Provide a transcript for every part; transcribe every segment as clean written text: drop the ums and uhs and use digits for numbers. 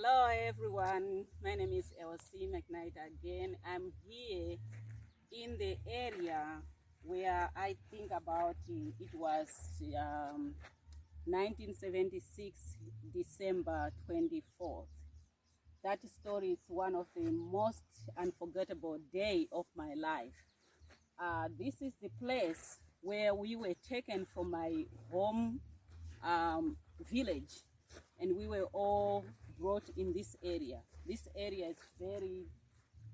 Hello everyone, my name is Elsie McKnight again. I'm here in the area where I think about it was 1976 December 24th. That story is one of the most unforgettable day of my life. This is the place where we were taken from my home village, and we were all brought in this area. This area is very,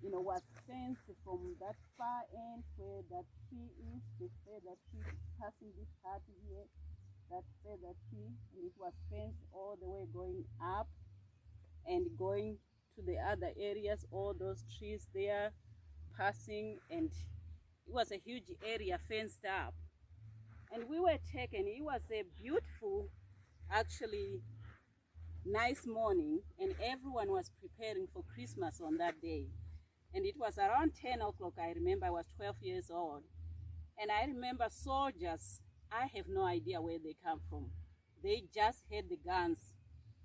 was fenced from that far end where that tree is. They say that tree passing this hut here, that tree, and it was fenced all the way going up and going to the other areas, all those trees there passing, and it was a huge area fenced up. And we were taken. It was a beautiful, actually nice morning, and everyone was preparing for Christmas on that day. And it was around 10 o'clock. I remember I was 12 years old. And I remember soldiers, I have no idea where they come from. They just had the guns,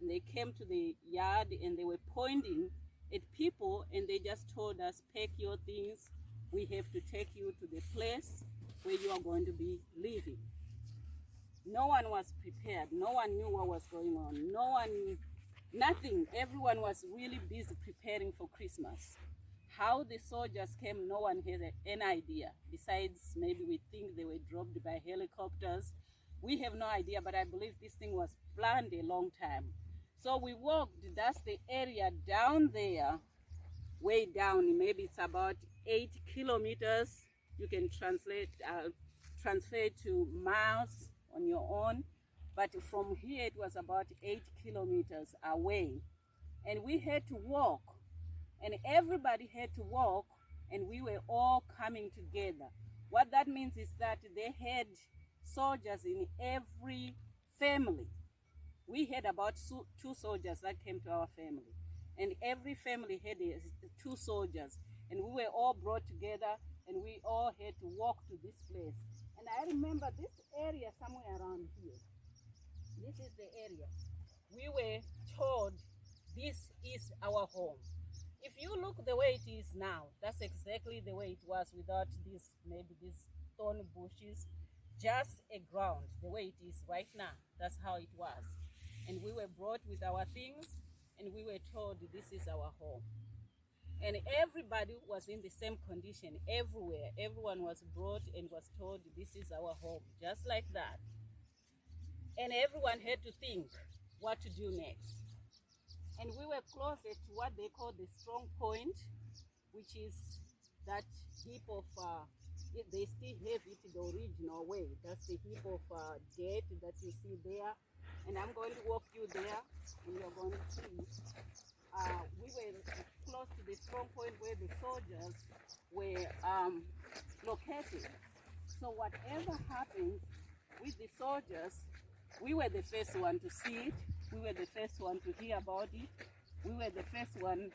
and they came to the yard and they were pointing at people, and they just told us, pack your things. We have to take you to the place where you are going to be living. No one was prepared. No one knew what was going on. No one knew nothing. Everyone was really busy preparing for Christmas. How the soldiers came, no one had any idea. Besides, maybe we think they were dropped by helicopters. We have no idea, but I believe this thing was planned a long time. So we walked, that's the area down there, way down. Maybe it's about 8 kilometers. You can transfer to miles on your own, but from here it was about 8 kilometers away, and we had to walk, and everybody had to walk, and we were all coming together. What that means is that they had soldiers in every family. We had about 2 soldiers that came to our family, and every family had 2 soldiers, and we were all brought together, and we all had to walk to this place. And I remember this area somewhere around here. This is the area. We were told this is our home. If you look the way it is now, that's exactly the way it was without this, maybe these thorn bushes, just a ground, the way it is right now. That's how it was. And we were brought with our things, and we were told this is our home. And everybody was in the same condition everywhere. Everyone was brought and was told this is our home, just like that. And everyone had to think what to do next. And we were closer to what they call the strong point, which is that heap of, they still have it the original way. That's the heap of dirt that you see there. And I'm going to walk you there, and you're going to see. We were close to the strong point where the soldiers were located. So whatever happened with the soldiers, we were the first one to see it. We were the first one to hear about it. We were the first one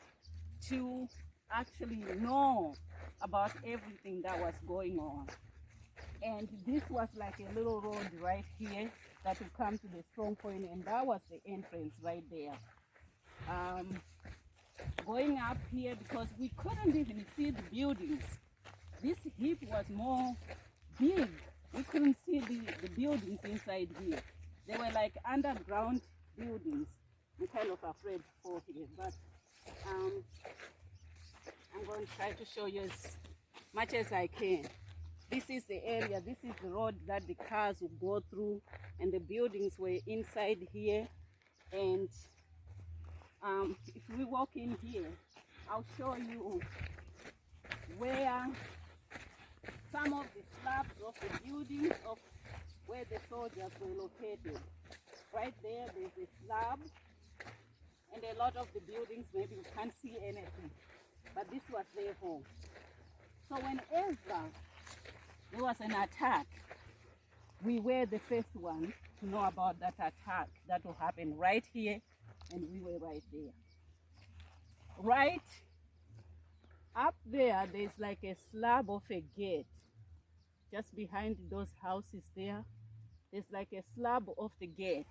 to actually know about everything that was going on. And this was like a little road right here that would come to the strong point, and that was the entrance right there. Going up here, because we couldn't even see the buildings. This heap was more big. We couldn't see the buildings inside here. They were like underground buildings. I'm kind of afraid for here, but I'm going to try to show you as much as I can. This is the area, this is the road that the cars would go through, and the buildings were inside here. And if we walk in here, I'll show you where some of the slabs of the buildings of where the soldiers were located. Right there, there's a slab, and a lot of the buildings, maybe you can't see anything, but this was their home. So whenever there was an attack, we were the first one to know about that attack that will happen right here, and we were right there. Right up there, there's like a slab of a gate. Just behind those houses there, there's like a slab of the gate.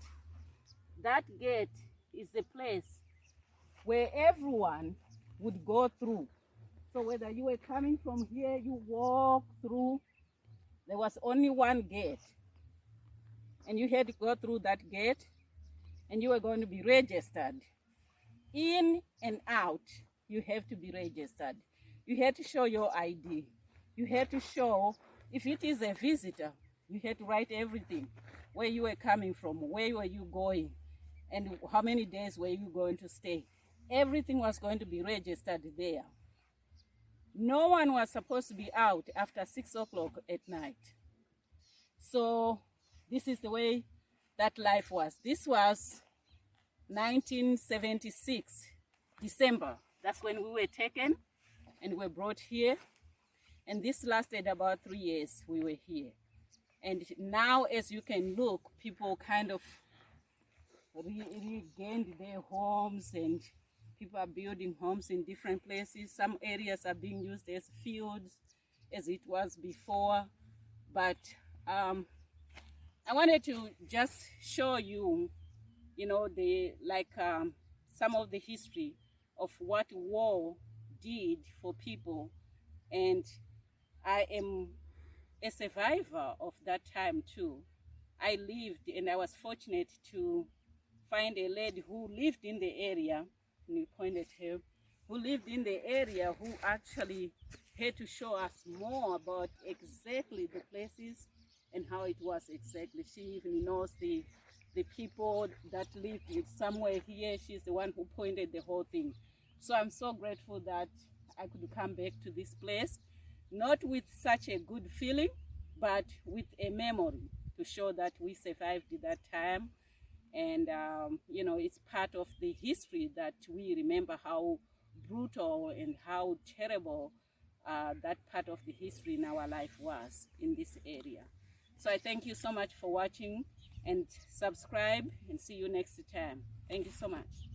That gate is the place where everyone would go through. So whether you were coming from here, you walk through, there was only one gate. And you had to go through that gate, and you were going to be registered. In and out, you have to be registered. You had to show your ID. You had to show, if it is a visitor, you had to write everything, where you were coming from, where were you going, and how many days were you going to stay. Everything was going to be registered there. No one was supposed to be out after 6 o'clock at night. So this is the way that life was. This was 1976, December. That's when we were taken and were brought here. And this lasted about 3 years we were here. And now, as you can look, people kind of regained their homes, and people are building homes in different places. Some areas are being used as fields, as it was before. But I wanted to just show you, you know, some of the history of what war did for people. And I am a survivor of that time too. I lived, and I was fortunate to find a lady who lived in the area, and you pointed her, who lived in the area, who actually had to show us more about exactly the places and how it was exactly. She even knows the people that lived somewhere here. She's the one who pointed the whole thing. So I'm so grateful that I could come back to this place, not with such a good feeling, but with a memory to show that we survived that time. And, you know, it's part of the history that we remember how brutal and how terrible that part of the history in our life was in this area. So I thank you so much for watching, and subscribe, and see you next time. Thank you so much.